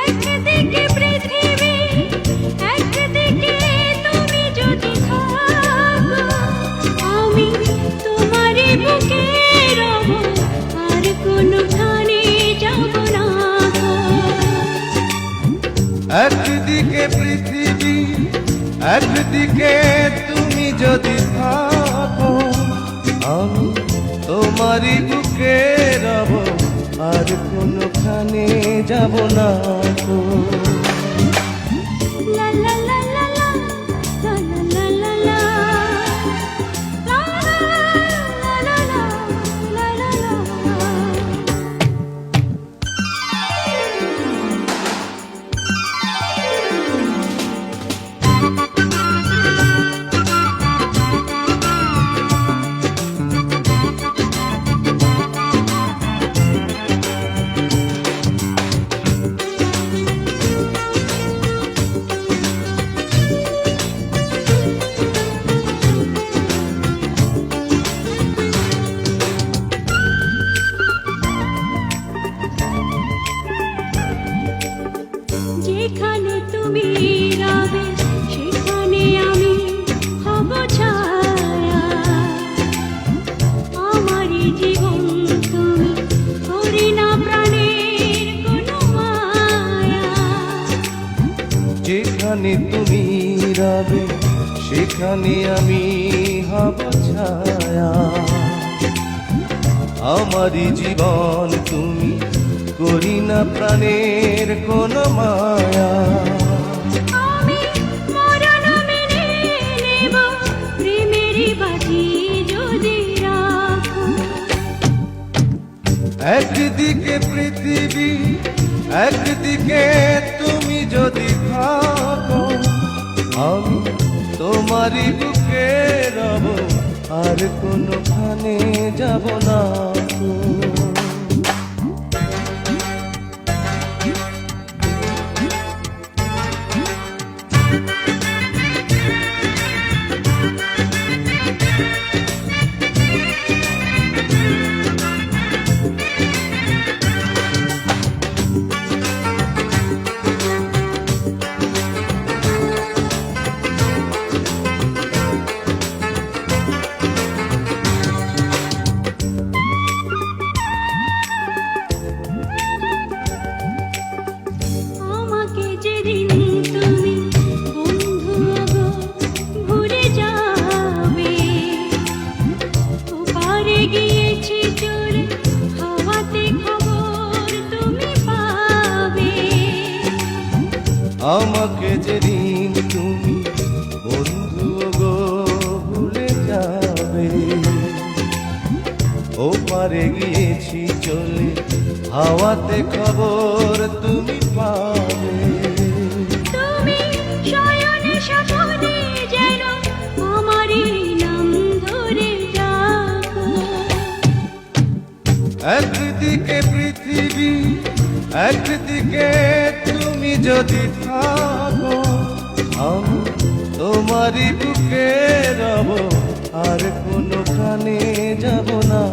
একদিকে পৃথিবী, একদিকে তুমি যদি থাকো, আমি তোমারই বুকে রব, আর কোনোখানে যাব না গো। একদিকে পৃথিবী, একদিকে তুমি যদি থাকো, আমি তোমারই বুকে রব, আর কোনোখানে যাব না গো। লা লা লা লা লা, লা লা লা লা লা, লা লা লা লা, লা লা লা। যেখানে তুমি রবে সেখানে আমি হব ছায়া, আমারই জীবন তুমি করি না প্রাণের কোনো মায়া। যেখানে তুমি রবে সেখানে আমি হব ছায়া, আমারই জীবন তুমি করি না প্রাণের কোন মায়া। আমি মরণ মেনে নেব, প্রেমেরই বাজি যদি রাখো। একদিকে পৃথিবী, একদিকে তুমি যদি থাকো, আমি তোমারই বুকে রব, আর কোনোখানে যাব না গো। আমাকে যেদিন তুমি বন্ধু গো ভুলে যাবে, ওপারে গিয়েছি চলে হাওয়াতে খবর তুমি পাবে। আমাকে যেদিন তুমি বন্ধু গো ভুলে যাবে, ওপারে গিয়েছি চলে হাওয়াতে খবর তুমি পাবে। তুমি শয়নে স্বপ্নে যেন আমারই নাম ধরে ডাকো। একদিকে পৃথিবী, একদিকে তুমি যদি থাকো, আমি তোমারই বুকে রব, আর কোনোখানে যাব না।